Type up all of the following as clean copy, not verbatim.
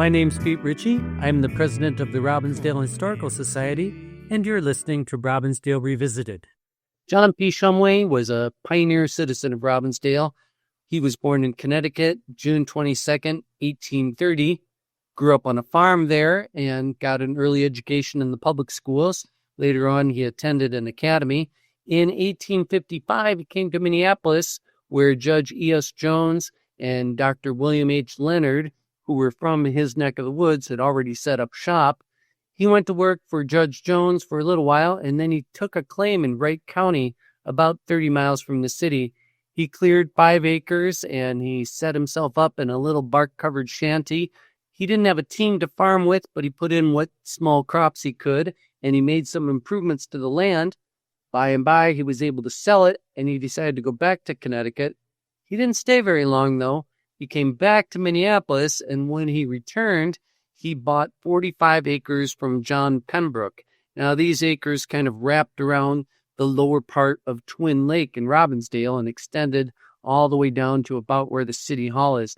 My name's Pete Ritchie. I'm the president of the Robbinsdale Historical Society, and you're listening to Robbinsdale Revisited. John P. Shumway was a pioneer citizen of Robbinsdale. He was born in Connecticut, June 22nd, 1830, grew up on a farm there and got an early education in the public schools. Later on, he attended an academy. In 1855, he came to Minneapolis, where Judge E.S. Jones and Dr. William H. Leonard, who were from his neck of the woods, had already set up shop. He went to work for Judge Jones for a little while, and then he took a claim in Wright County, about 30 miles from the city. He cleared 5 acres, and he set himself up in a little bark-covered shanty. He didn't have a team to farm with, but he put in what small crops he could, and he made some improvements to the land. By and by, he was able to sell it, and he decided to go back to Connecticut. He didn't stay very long, though. He came back to Minneapolis, and when he returned, he bought 45 acres from John Pembroke. Now, these acres kind of wrapped around the lower part of Twin Lake in Robbinsdale and extended all the way down to about where the city hall is.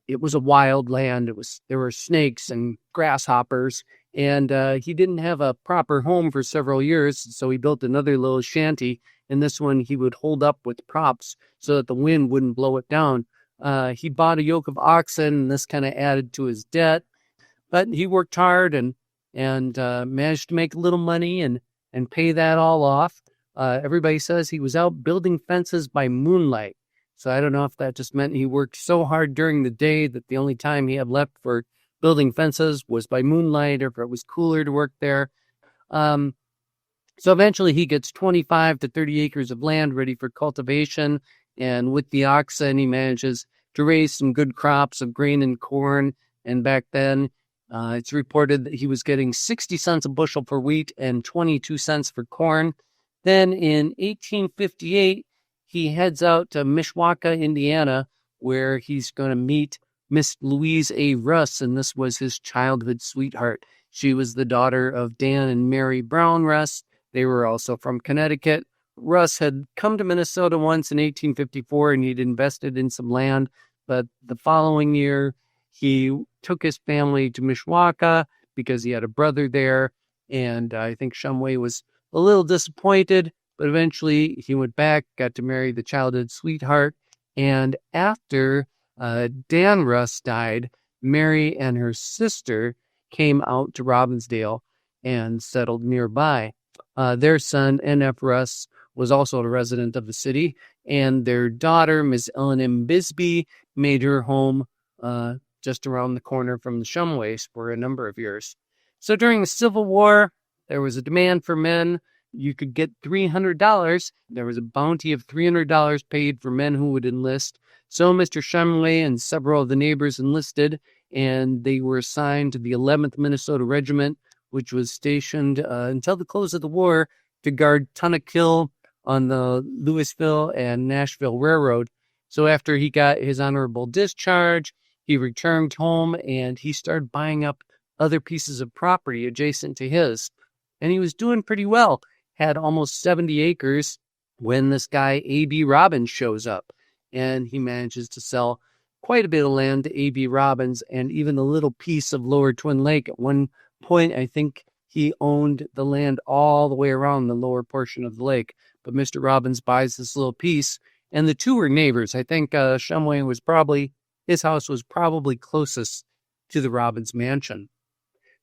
It was a wild land. There were snakes and grasshoppers, and he didn't have a proper home for several years, so he built another little shanty, and this one he would hold up with props so that the wind wouldn't blow it down. He bought a yoke of oxen, and this kind of added to his debt. But he worked hard and managed to make a little money and pay that all off. Everybody says he was out building fences by moonlight. So I don't know if that just meant he worked so hard during the day that the only time he had left for building fences was by moonlight, or if it was cooler to work there. So eventually he gets 25 to 30 acres of land ready for cultivation. And with the oxen, he manages to raise some good crops of grain and corn. And back then, it's reported that he was getting 60 cents a bushel for wheat and 22 cents for corn. Then in 1858, he heads out to Mishawaka, Indiana, where he's going to meet Miss Louise A. Russ, and this was his childhood sweetheart. She was the daughter of Dan and Mary Brown Russ. They were also from Connecticut. Russ had come to Minnesota once in 1854, and he'd invested in some land, but the following year, he took his family to Mishawaka because he had a brother there, and I think Shumway was a little disappointed, but eventually he went back, got to marry the childhood sweetheart, and after Dan Russ died, Mary and her sister came out to Robbinsdale and settled nearby. Their son, N.F. Russ, was also a resident of the city, and their daughter, Miss Ellen M. Bisbee, made her home just around the corner from the Shumways for a number of years. So during the Civil War, there was a demand for men. You could get $300. There was a bounty of $300 paid for men who would enlist. So Mr. Shumway and several of the neighbors enlisted, and they were assigned to the 11th Minnesota Regiment, which was stationed until the close of the war to guard Tunnakill on the Louisville and Nashville Railroad. So after he got his honorable discharge, he returned home and he started buying up other pieces of property adjacent to his. And he was doing pretty well, had almost 70 acres when this guy, A.B. Robbins, shows up. And he manages to sell quite a bit of land to A.B. Robbins and even a little piece of Lower Twin Lake. At one point, I think he owned the land all the way around the lower portion of the lake. But Mr. Robbins buys this little piece, and the two were neighbors. I think Shumway his house was probably closest to the Robbins mansion.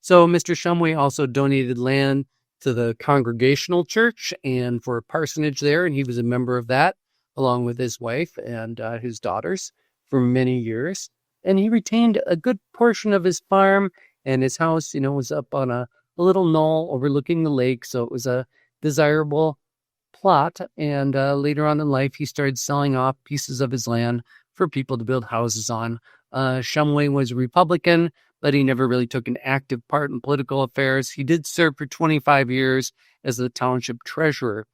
So Mr. Shumway also donated land to the Congregational Church and for a parsonage there, and he was a member of that, along with his wife and his daughters for many years. And he retained a good portion of his farm, and his house, was up on a little knoll overlooking the lake, so it was a desirable plot. And later on in life, he started selling off pieces of his land for people to build houses on. Shumway was a Republican, but he never really took an active part in political affairs. He did serve for 25 years as the township treasurer.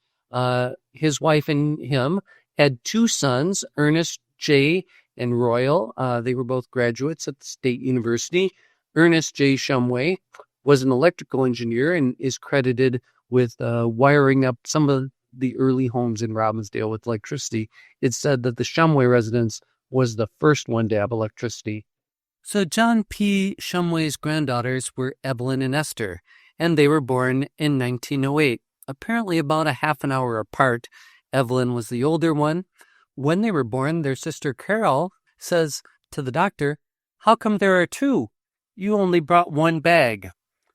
His wife and him had 2 sons, Ernest J. and Royal. They were both graduates at the State University. Ernest J. Shumway was an electrical engineer and is credited with wiring up some of the early homes in Robbinsdale with electricity. It's said that the Shumway residence was the first one to have electricity. So John P. Shumway's granddaughters were Evelyn and Esther, and they were born in 1908, apparently about a half an hour apart. Evelyn was the older one. When they were born, their sister Carol says to the doctor, "How come there are two? You only brought one bag."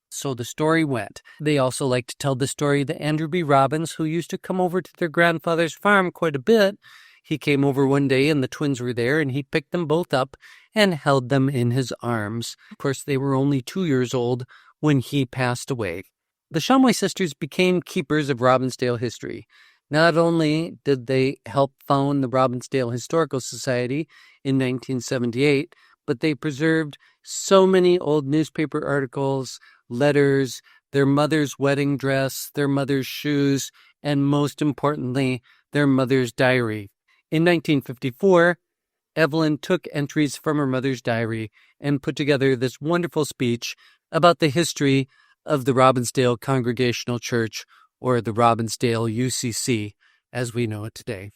So the story went. They also like to tell the story that Andrew B. Robbins, who used to come over to their grandfather's farm quite a bit, he came over one day and the twins were there and he picked them both up and held them in his arms. Of course, they were only 2 years old when he passed away. The Shumway sisters became keepers of Robbinsdale history. Not only did they help found the Robbinsdale Historical Society in 1978, but they preserved so many old newspaper articles, letters, their mother's wedding dress, their mother's shoes, and most importantly, their mother's diary. In 1954, Evelyn took entries from her mother's diary and put together this wonderful speech about the history of the Robbinsdale Congregational Church, or the Robbinsdale UCC, as we know it today.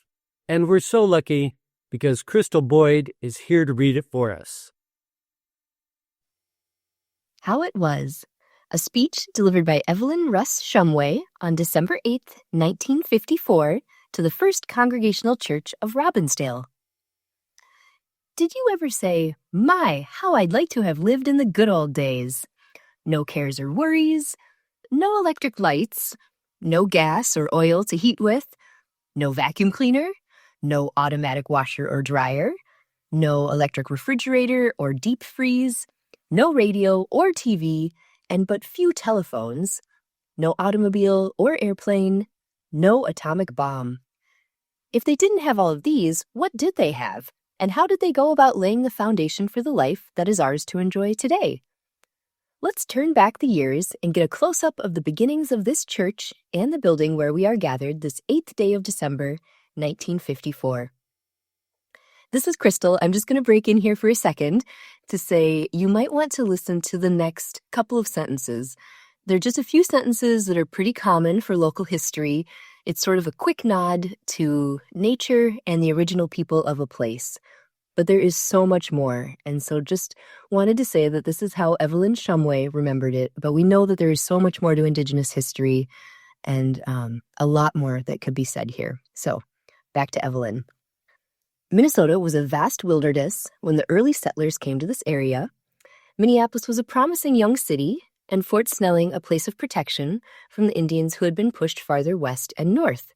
And we're so lucky because Crystal Boyd is here to read it for us. How It Was, a speech delivered by Evelyn Russ Shumway on December 8th, 1954, to the First Congregational Church of Robbinsdale. Did you ever say, "My, how I'd like to have lived in the good old days"? No cares or worries, no electric lights, no gas or oil to heat with, no vacuum cleaner, no automatic washer or dryer, no electric refrigerator or deep freeze, no radio or TV, and but few telephones, no automobile or airplane, no atomic bomb. If they didn't have all of these, what did they have? And how did they go about laying the foundation for the life that is ours to enjoy today? Let's turn back the years and get a close-up of the beginnings of this church and the building where we are gathered this 8th day of December, 1954. This is Crystal. I'm just going to break in here for a second to say you might want to listen to the next couple of sentences. They're just a few sentences that are pretty common for local history. It's sort of a quick nod to nature and the original people of a place. But there is so much more, and so just wanted to say that this is how Evelyn Shumway remembered it, but we know that there is so much more to Indigenous history and a lot more that could be said here. So, back to Evelyn. Minnesota was a vast wilderness when the early settlers came to this area. Minneapolis was a promising young city, and Fort Snelling a place of protection from the Indians who had been pushed farther west and north.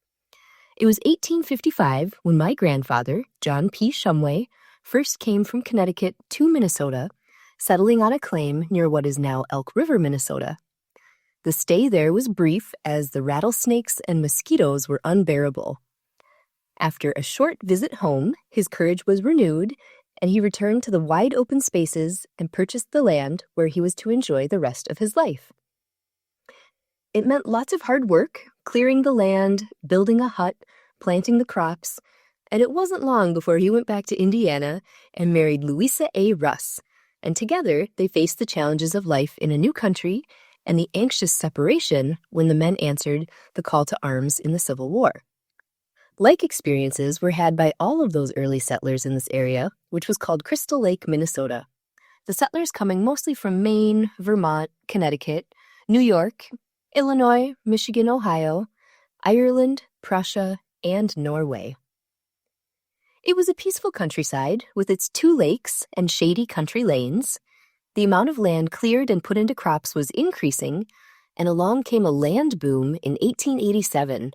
It was 1855 when my grandfather, John P. Shumway, first came from Connecticut to Minnesota, settling on a claim near what is now Elk River, Minnesota. The stay there was brief as the rattlesnakes and mosquitoes were unbearable. After a short visit home, his courage was renewed, and he returned to the wide open spaces and purchased the land where he was to enjoy the rest of his life. It meant lots of hard work, clearing the land, building a hut, planting the crops, and it wasn't long before he went back to Indiana and married Louisa A. Russ, and together they faced the challenges of life in a new country and the anxious separation when the men answered the call to arms in the Civil War. Like experiences were had by all of those early settlers in this area, which was called Crystal Lake, Minnesota. The settlers coming mostly from Maine, Vermont, Connecticut, New York, Illinois, Michigan, Ohio, Ireland, Prussia, and Norway. It was a peaceful countryside with its 2 lakes and shady country lanes. The amount of land cleared and put into crops was increasing, and along came a land boom in 1887,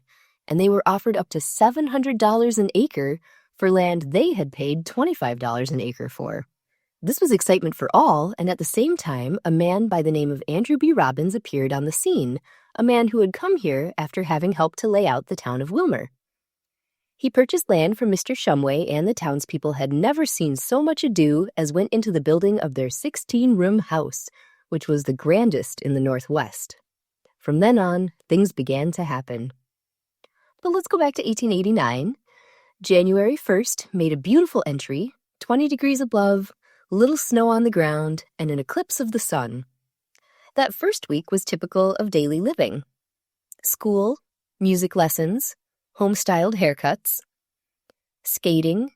and they were offered up to $700 an acre for land they had paid $25 an acre for. This was excitement for all, and at the same time, a man by the name of Andrew B. Robbins appeared on the scene, a man who had come here after having helped to lay out the town of Wilmer. He purchased land from Mr. Shumway, and the townspeople had never seen so much ado as went into the building of their 16-room house, which was the grandest in the Northwest. From then on, things began to happen. But let's go back to 1889. January 1st made a beautiful entry, 20 degrees above, little snow on the ground, and an eclipse of the sun. That first week was typical of daily living. School, music lessons, home-styled haircuts, skating,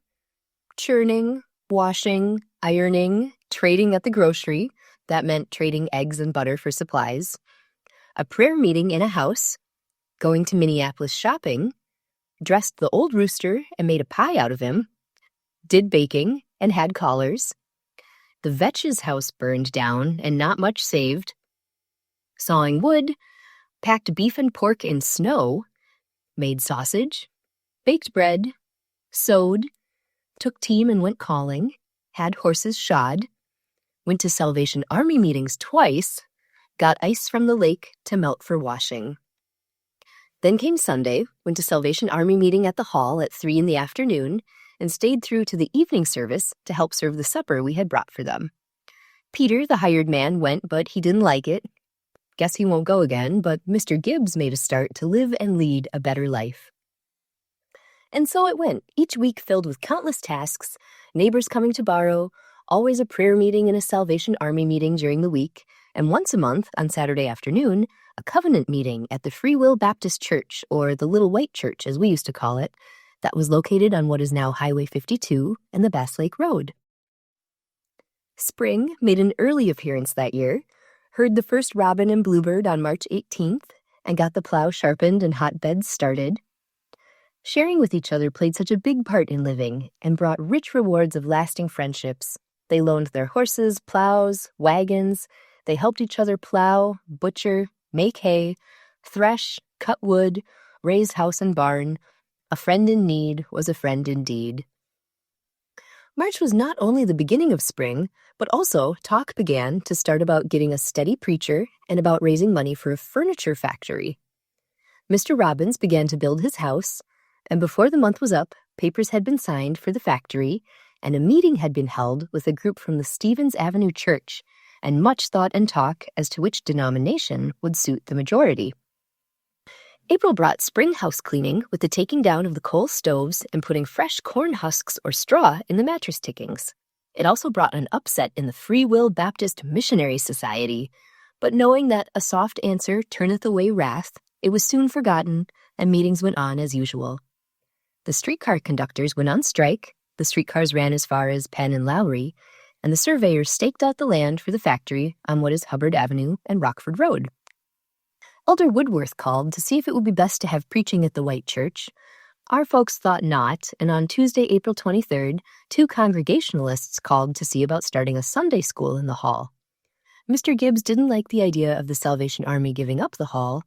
churning, washing, ironing, trading at the grocery. That meant trading eggs and butter for supplies. A prayer meeting in a house. Going to Minneapolis shopping. Dressed the old rooster and made a pie out of him. Did baking and had callers. The Vetch's house burned down and not much saved. Sawing wood. Packed beef and pork in snow. Made sausage. Baked bread. Sewed. Took team and went calling. Had horses shod. Went to Salvation Army meetings twice. Got ice from the lake to melt for washing. Then came Sunday, went to Salvation Army meeting at the hall at 3 in the afternoon, and stayed through to the evening service to help serve the supper we had brought for them. Peter, the hired man, went, but he didn't like it. Guess he won't go again, but Mr. Gibbs made a start to live and lead a better life. And so it went, each week filled with countless tasks, neighbors coming to borrow, always a prayer meeting and a Salvation Army meeting during the week, and once a month, on Saturday afternoon, a covenant meeting at the Free Will Baptist Church, or the Little White Church as we used to call it, that was located on what is now Highway 52 and the Bass Lake Road. Spring made an early appearance that year, heard the first robin and bluebird on March 18th, and got the plow sharpened and hotbeds started. Sharing with each other played such a big part in living and brought rich rewards of lasting friendships. They loaned their horses, plows, wagons. They helped each other plow, butcher, make hay, thresh, cut wood, raise house and barn. A friend in need was a friend indeed. March was not only the beginning of spring, but also talk began to start about getting a steady preacher and about raising money for a furniture factory. Mr. Robbins began to build his house, and before the month was up, papers had been signed for the factory, and a meeting had been held with a group from the Stevens Avenue Church, and much thought and talk as to which denomination would suit the majority. April brought spring house cleaning with the taking down of the coal stoves and putting fresh corn husks or straw in the mattress tickings. It also brought an upset in the Free Will Baptist Missionary Society, but knowing that a soft answer turneth away wrath, it was soon forgotten, and meetings went on as usual. The streetcar conductors went on strike, the streetcars ran as far as Penn and Lowry, and the surveyors staked out the land for the factory on what is Hubbard Avenue and Rockford Road. Elder Woodworth called to see if it would be best to have preaching at the White Church. Our folks thought not, and on Tuesday, April 23rd, 2 Congregationalists called to see about starting a Sunday school in the hall. Mr. Gibbs didn't like the idea of the Salvation Army giving up the hall,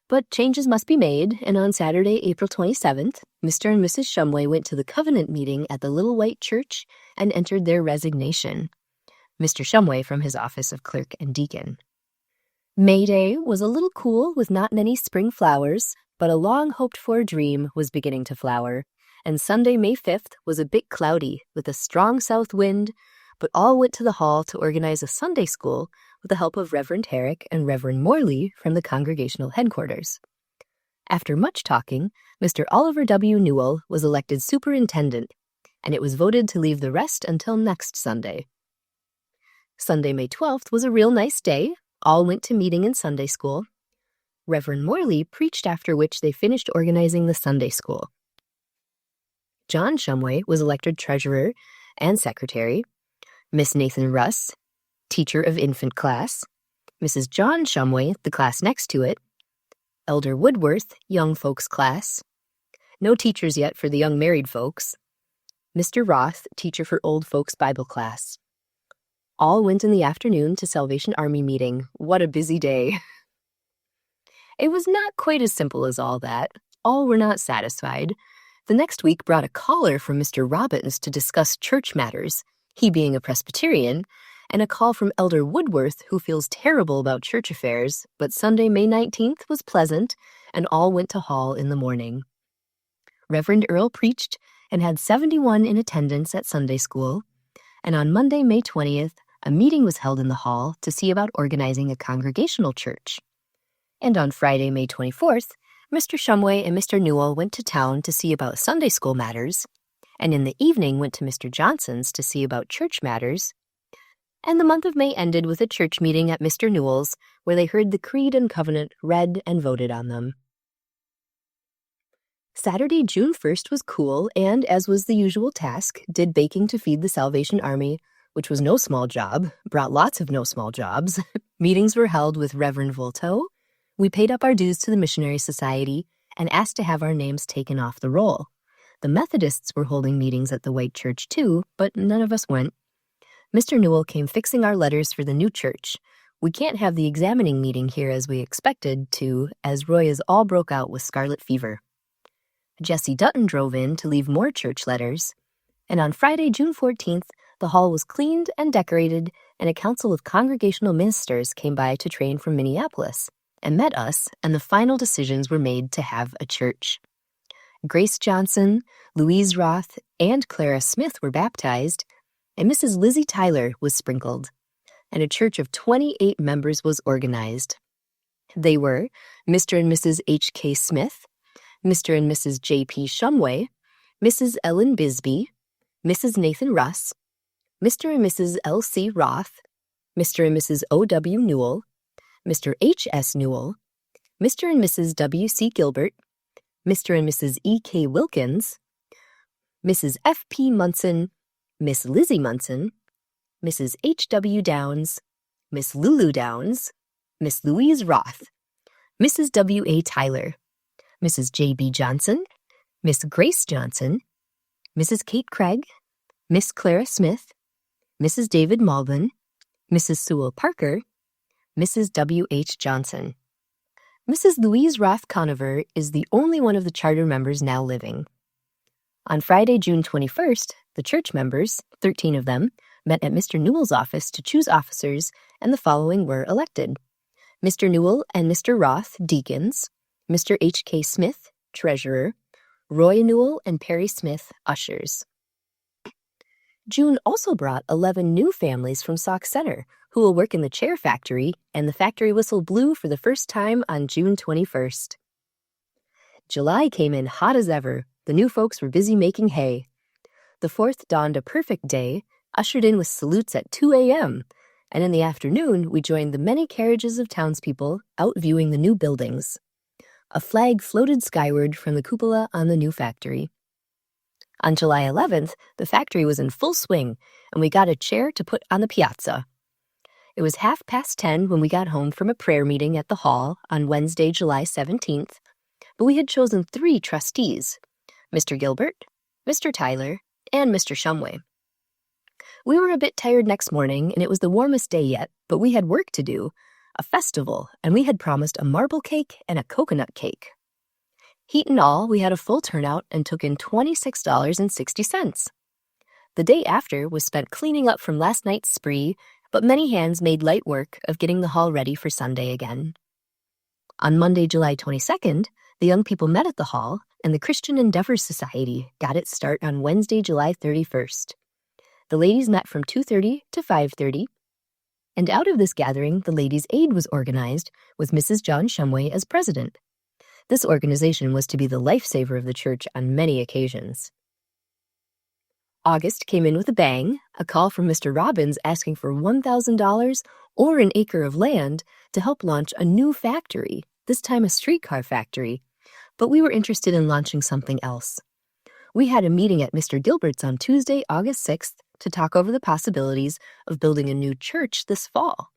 but changes must be made, and on Saturday, April 27th, Mr. and Mrs. Shumway went to the covenant meeting at the Little White Church and entered their resignation. Mr. Shumway from his office of clerk and deacon. May Day was a little cool with not many spring flowers, but a long-hoped-for dream was beginning to flower, and Sunday, May 5th, was a bit cloudy with a strong south wind, but all went to the hall to organize a Sunday school with the help of Reverend Herrick and Reverend Morley from the congregational headquarters. After much talking, Mr. Oliver W. Newell was elected superintendent, and it was voted to leave the rest until next Sunday. Sunday, May 12th, was a real nice day. All went to meeting in Sunday school. Reverend Morley preached, after which they finished organizing the Sunday school. John Shumway was elected treasurer and secretary. Miss Nathan Russ, teacher of infant class. Mrs. John Shumway, the class next to it. Elder Woodworth, young folks class. No teachers yet for the young married folks. Mr. Roth, teacher for old folks Bible class. All went in the afternoon to Salvation Army meeting. What a busy day. It was not quite as simple as all that. All were not satisfied. The next week brought a caller from Mr. Robbins to discuss church matters, he being a Presbyterian, and a call from Elder Woodworth, who feels terrible about church affairs, but Sunday, May 19th was pleasant, and all went to hall in the morning. Reverend Earl preached and had 71 in attendance at Sunday school, and on Monday, May 20th, a meeting was held in the hall to see about organizing a congregational church. And on Friday, May 24th, Mr. Shumway and Mr. Newell went to town to see about Sunday school matters, and in the evening went to Mr. Johnson's to see about church matters. And the month of May ended with a church meeting at Mr. Newell's, where they heard the Creed and Covenant read and voted on them. Saturday, June 1st was cool and, as was the usual task, did baking to feed the Salvation Army, which was no small job, brought lots of no small jobs. Meetings were held with Reverend Voltaire. We paid up our dues to the Missionary Society and asked to have our names taken off the roll. The Methodists were holding meetings at the White Church too, but none of us went. Mr. Newell came fixing our letters for the new church. We can't have the examining meeting here as we expected to, as Roy's all broke out with scarlet fever. Jesse Dutton drove in to leave more church letters, and on Friday, June 14th, the hall was cleaned and decorated, and a council of congregational ministers came by to train from Minneapolis and met us, and the final decisions were made to have a church. Grace Johnson, Louise Roth, and Clara Smith were baptized, and Mrs. Lizzie Tyler was sprinkled, and a church of 28 members was organized. They were Mr. and Mrs. H.K. Smith, Mr. and Mrs. J.P. Shumway, Mrs. Ellen Bisbee, Mrs. Nathan Russ, Mr. and Mrs. L.C. Roth, Mr. and Mrs. O.W. Newell, Mr. H.S. Newell, Mr. and Mrs. W.C. Gilbert, Mr. and Mrs. E.K. Wilkins, Mrs. F.P. Munson, Miss Lizzie Munson, Mrs. H.W. Downs, Miss Lulu Downs, Miss Louise Roth, Mrs. W.A. Tyler, Mrs. J.B. Johnson, Miss Grace Johnson, Mrs. Kate Craig, Miss Clara Smith, Mrs. David Malvin, Mrs. Sewell Parker, Mrs. W.H. Johnson. Mrs. Louise Roth Conover is the only one of the charter members now living. On Friday, June 21st, the church members, 13 of them, met at Mr. Newell's office to choose officers, and the following were elected. Mr. Newell and Mr. Roth, deacons, Mr. H.K. Smith, treasurer, Roy Newell and Perry Smith, ushers. June also brought 11 new families from Sauk Center, who will work in the chair factory, and the factory whistle blew for the first time on June 21st. July came in hot as ever. The new folks were busy making hay. The 4th dawned a perfect day, ushered in with salutes at 2 a.m., and in the afternoon we joined the many carriages of townspeople out viewing the new buildings. A flag floated skyward from the cupola on the new factory. On July 11th, the factory was in full swing, and we got a chair to put on the piazza. It was 10:30 when we got home from a prayer meeting at the hall on Wednesday, July 17th, but we had chosen 3 trustees, Mr. Gilbert, Mr. Tyler, and Mr. Shumway. We were a bit tired next morning, and it was the warmest day yet, but we had work to do, a festival, and we had promised a marble cake and a coconut cake. Heat and all, we had a full turnout and took in $26.60. The day after was spent cleaning up from last night's spree, but many hands made light work of getting the hall ready for Sunday again. On Monday, July 22nd, the young people met at the hall, and the Christian Endeavor Society got its start on Wednesday, July 31st. The ladies met from 2:30 to 5:30, and out of this gathering, the Ladies' Aid was organized with Mrs. John Shumway as president. This organization was to be the lifesaver of the church on many occasions. August came in with a bang, a call from Mr. Robbins asking for $1,000 or an acre of land to help launch a new factory, this time a streetcar factory, but we were interested in launching something else. We had a meeting at Mr. Gilbert's on Tuesday, August 6th, to talk over the possibilities of building a new church this fall.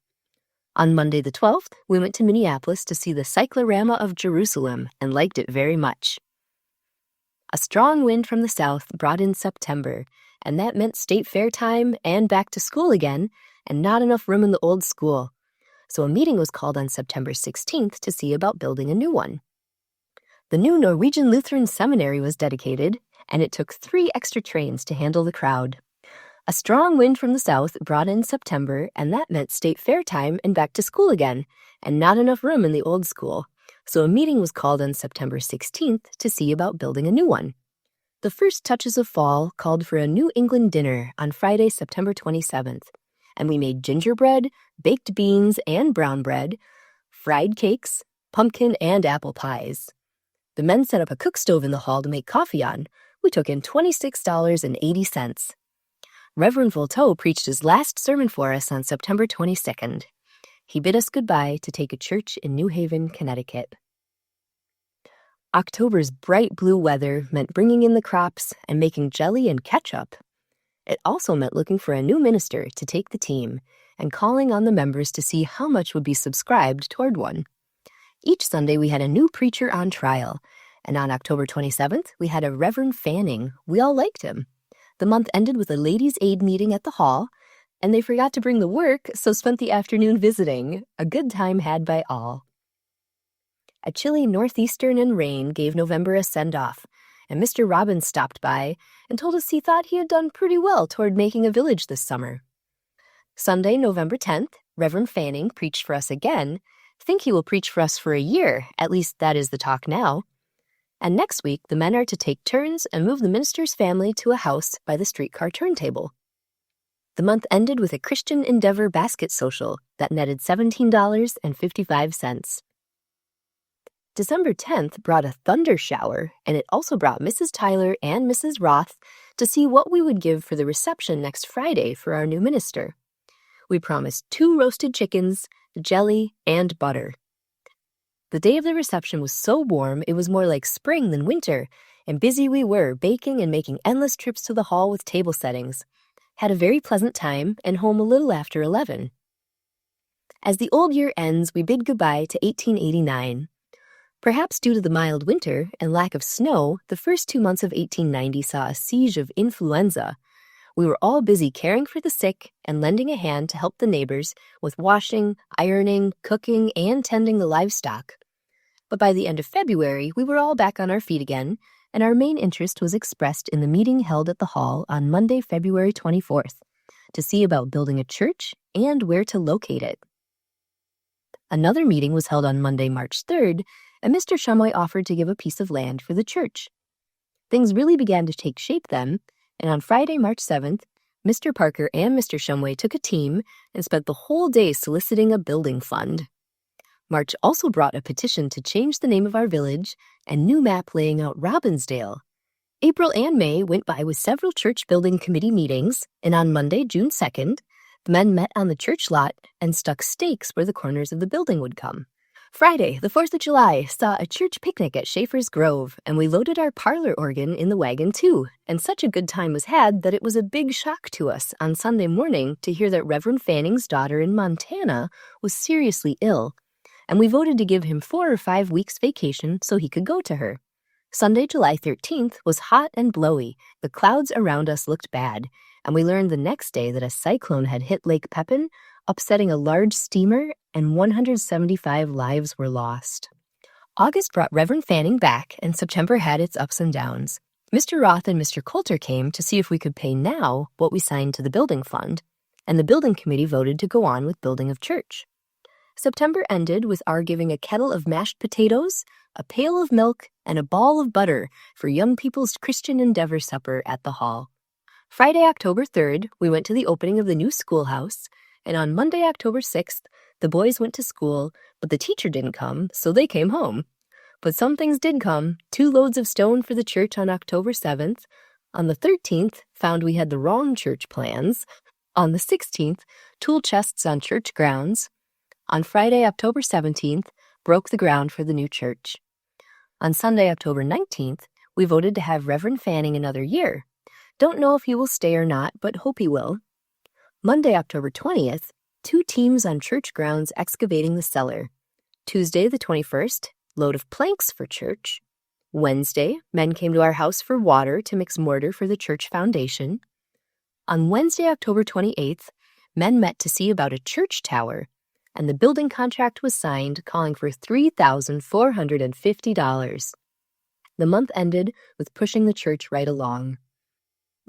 On Monday the 12th, we went to Minneapolis to see the Cyclorama of Jerusalem and liked it very much. A strong wind from the south brought in September, and that meant state fair time and back to school again, and not enough room in the old school. So a meeting was called on September 16th to see about building a new one. The new Norwegian Lutheran Seminary was dedicated, and it took 3 extra trains to handle the crowd. A strong wind from the south brought in September, and that meant state fair time and back to school again, and not enough room in the old school. So a meeting was called on September 16th to see about building a new one. The first touches of fall called for a New England dinner on Friday, September 27th, and we made gingerbread, baked beans and brown bread, fried cakes, pumpkin and apple pies. The men set up a cook stove in the hall to make coffee on. We took in $26.80. Reverend Voltaire preached his last sermon for us on September 22nd. He bid us goodbye to take a church in New Haven, Connecticut. October's bright blue weather meant bringing in the crops and making jelly and ketchup. It also meant looking for a new minister to take the team and calling on the members to see how much would be subscribed toward one. Each Sunday, we had a new preacher on trial, and on October 27th, we had a Reverend Fanning. We all liked him. The month ended with a ladies' aid meeting at the hall, and they forgot to bring the work, so spent the afternoon visiting. A good time had by all. A chilly northeastern and rain gave November a send-off, and Mr. Robbins stopped by and told us he thought he had done pretty well toward making a village this summer. Sunday, November 10th, Reverend Fanning preached for us again. Think he will preach for us for a year, at least that is the talk now. And next week, the men are to take turns and move the minister's family to a house by the streetcar turntable. The month ended with a Christian Endeavor basket social that netted $17.55. December 10th brought a thunder shower, and it also brought Mrs. Tyler and Mrs. Roth to see what we would give for the reception next Friday for our new minister. We promised 2 roasted chickens, jelly, and butter. The day of the reception was so warm it was more like spring than winter, and busy we were baking and making endless trips to the hall with table settings. Had a very pleasant time and home a little after 11. As the old year ends, we bid goodbye to 1889. Perhaps due to the mild winter and lack of snow, the first 2 months of 1890 saw a siege of influenza. We were all busy caring for the sick and lending a hand to help the neighbors with washing, ironing, cooking, and tending the livestock. But by the end of February, we were all back on our feet again, and our main interest was expressed in the meeting held at the hall on Monday, February 24th, to see about building a church and where to locate it. Another meeting was held on Monday, March 3rd, and Mr. Shumway offered to give a piece of land for the church. Things really began to take shape then, and on Friday, March 7th, Mr. Parker and Mr. Shumway took a team and spent the whole day soliciting a building fund. March also brought a petition to change the name of our village and new map laying out Robbinsdale. April and May went by with several church building committee meetings, and on Monday, June 2nd, the men met on the church lot and stuck stakes where the corners of the building would come. Friday, the 4th of July, saw a church picnic at Schaefer's Grove, and we loaded our parlor organ in the wagon too, and such a good time was had that it was a big shock to us on Sunday morning to hear that Reverend Fanning's daughter in Montana was seriously ill, and we voted to give him 4 or 5 weeks vacation so he could go to her. Sunday, July 13th was hot and blowy. The clouds around us looked bad, and we learned the next day that a cyclone had hit Lake Pepin, upsetting a large steamer, and 175 lives were lost. August brought Reverend Fanning back, and September had its ups and downs. Mr. Roth and Mr. Coulter came to see if we could pay now what we signed to the building fund, and the building committee voted to go on with building of church. September ended with our giving a kettle of mashed potatoes, a pail of milk, and a ball of butter for young people's Christian Endeavor supper at the hall. Friday, October 3rd, we went to the opening of the new schoolhouse, and on Monday, October 6th, the boys went to school, but the teacher didn't come, so they came home. But some things did come. 2 loads of stone for the church on October 7th. On the 13th, found we had the wrong church plans. On the 16th, tool chests on church grounds. On Friday, October 17th, broke the ground for the new church. On Sunday, October 19th, we voted to have Reverend Fanning another year. Don't know if he will stay or not, but hope he will. Monday, October 20th, 2 teams on church grounds excavating the cellar. Tuesday, the 21st, load of planks for church. Wednesday, men came to our house for water to mix mortar for the church foundation. On Wednesday, October 28th, men met to see about a church tower, and the building contract was signed, calling for $3,450. The month ended with pushing the church right along.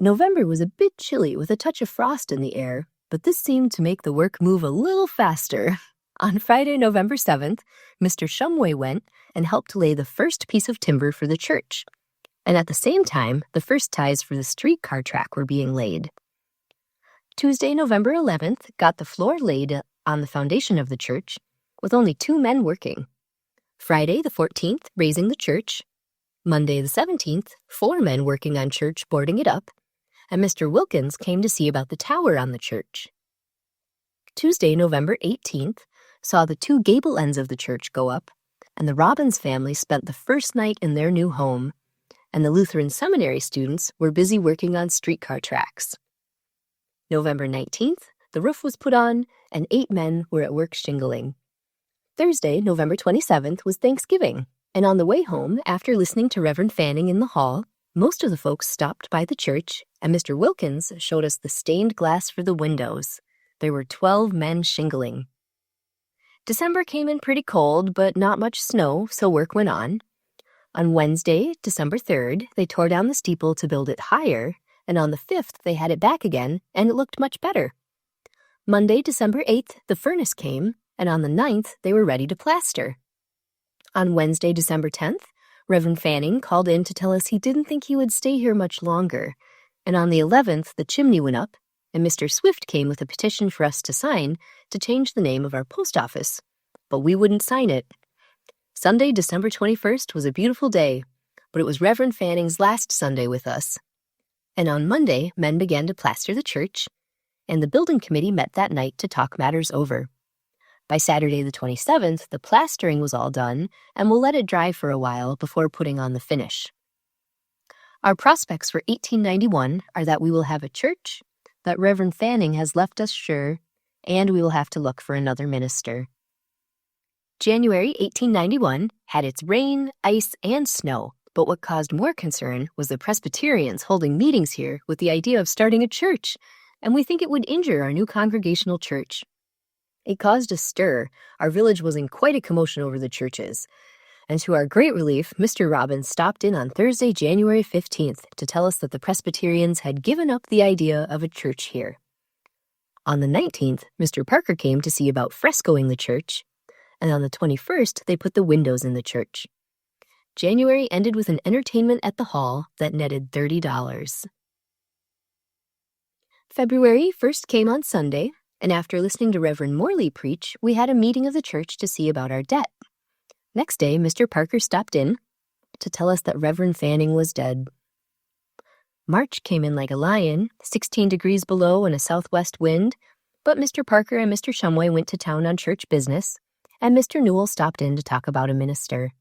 November was a bit chilly with a touch of frost in the air, but this seemed to make the work move a little faster. On Friday, November 7th, Mr. Shumway went and helped lay the first piece of timber for the church. And at the same time, the first ties for the streetcar track were being laid. Tuesday, November 11th, got the floor laid on the foundation of the church, with only 2 men working. Friday, the 14th, raising the church. Monday, the 17th, 4 men working on church, boarding it up. And Mr. Wilkins came to see about the tower on the church. Tuesday, November 18th, saw the 2 gable ends of the church go up, and the Robbins family spent the first night in their new home, and the Lutheran seminary students were busy working on streetcar tracks. November 19th, the roof was put on, and 8 men were at work shingling. Thursday, November 27th, was Thanksgiving, and on the way home, after listening to Reverend Fanning in the hall, most of the folks stopped by the church, and Mr. Wilkins showed us the stained glass for the windows. There were 12 men shingling. December came in pretty cold, but not much snow, so work went on. On Wednesday, December 3rd, they tore down the steeple to build it higher, and on the 5th, they had it back again, and it looked much better. Monday, December 8th, the furnace came, and on the 9th, they were ready to plaster. On Wednesday, December 10th, Reverend Fanning called in to tell us he didn't think he would stay here much longer, and on the 11th, the chimney went up, and Mr. Swift came with a petition for us to sign to change the name of our post office, but we wouldn't sign it. Sunday, December 21st, was a beautiful day, but it was Reverend Fanning's last Sunday with us. And on Monday, men began to plaster the church, and the building committee met that night to talk matters over. By Saturday the 27th, the plastering was all done, and we'll let it dry for a while before putting on the finish. Our prospects for 1891 are that we will have a church, that Reverend Fanning has left us sure, and we will have to look for another minister. January 1891 had its rain, ice, and snow, but what caused more concern was the Presbyterians holding meetings here with the idea of starting a church, and we think it would injure our new congregational church. It caused a stir. Our village was in quite a commotion over the churches. And to our great relief, Mr. Robbins stopped in on Thursday, January 15th, to tell us that the Presbyterians had given up the idea of a church here. On the 19th, Mr. Parker came to see about frescoing the church, and on the 21st, they put the windows in the church. January ended with an entertainment at the hall that netted $30. February first came on Sunday, and after listening to Reverend Morley preach, we had a meeting of the church to see about our debt. Next day, Mr. Parker stopped in to tell us that Reverend Fanning was dead. March came in like a lion, 16 degrees below and a southwest wind, but Mr. Parker and Mr. Shumway went to town on church business, and Mr. Newell stopped in to talk about a minister.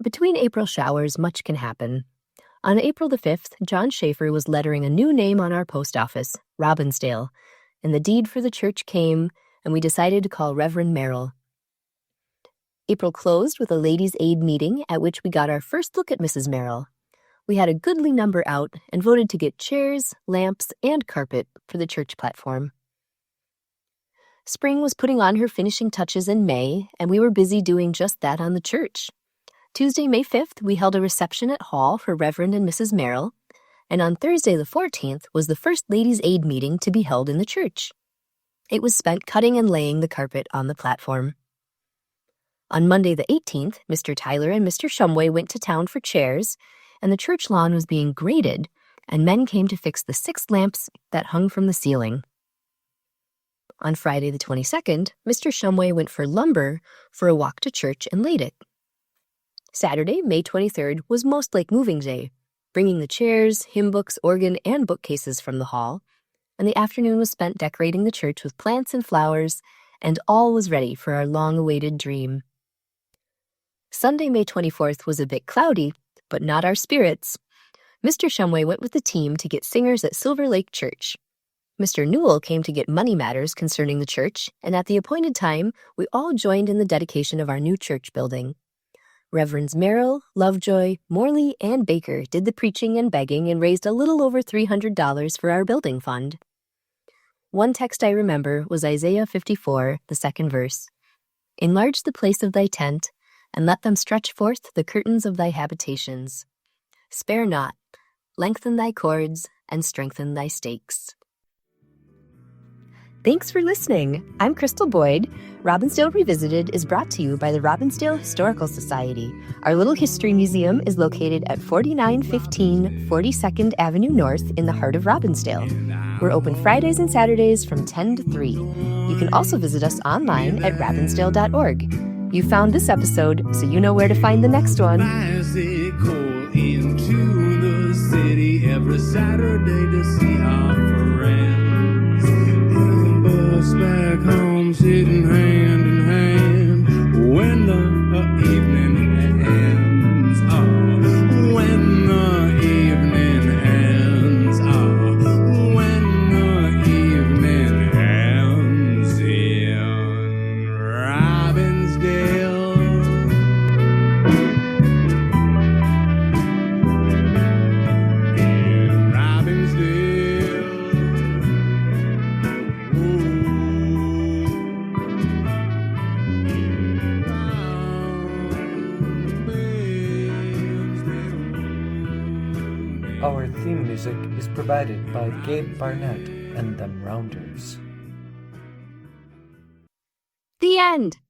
Between April showers, much can happen. On April the 5th, John Schaefer was lettering a new name on our post office, Robbinsdale, and the deed for the church came, and we decided to call Reverend Merrill. April closed with a ladies' aid meeting at which we got our first look at Mrs. Merrill. We had a goodly number out and voted to get chairs, lamps, and carpet for the church platform. Spring was putting on her finishing touches in May, and we were busy doing just that on the church. Tuesday, May 5th, we held a reception at Hall for Reverend and Mrs. Merrill, and on Thursday the 14th was the first ladies' aid meeting to be held in the church. It was spent cutting and laying the carpet on the platform. On Monday the 18th, Mr. Tyler and Mr. Shumway went to town for chairs, and the church lawn was being graded, and men came to fix the 6 lamps that hung from the ceiling. On Friday the 22nd, Mr. Shumway went for lumber for a walk to church and laid it. Saturday, May 23rd, was most like moving day, bringing the chairs, hymn books, organ, and bookcases from the hall, and the afternoon was spent decorating the church with plants and flowers, and all was ready for our long-awaited dream. Sunday, May 24th, was a bit cloudy, but not our spirits. Mr. Shumway went with the team to get singers at Silver Lake Church. Mr. Newell came to get money matters concerning the church, and at the appointed time, we all joined in the dedication of our new church building. Reverends Merrill, Lovejoy, Morley, and Baker did the preaching and begging and raised a little over $300 for our building fund. One text I remember was Isaiah 54, the 2nd verse. Enlarge the place of thy tent, and let them stretch forth the curtains of thy habitations. Spare not, lengthen thy cords, and strengthen thy stakes. Thanks for listening. I'm Crystal Boyd. Robbinsdale Revisited is brought to you by the Robbinsdale Historical Society. Our little history museum is located at 4915 42nd Avenue North in the heart of Robbinsdale. We're open Fridays and Saturdays from 10 to 3. You can also visit us online at robbinsdale.org. You found this episode, so you know where to find the next one. Bicycle into the city every Saturday to see our friends. In the bus back home, sitting hand in hand when the evening ends. Oh, when the evening ends. Oh, when the Our theme music is provided by Gabe Barnett and Them Rounders. The end.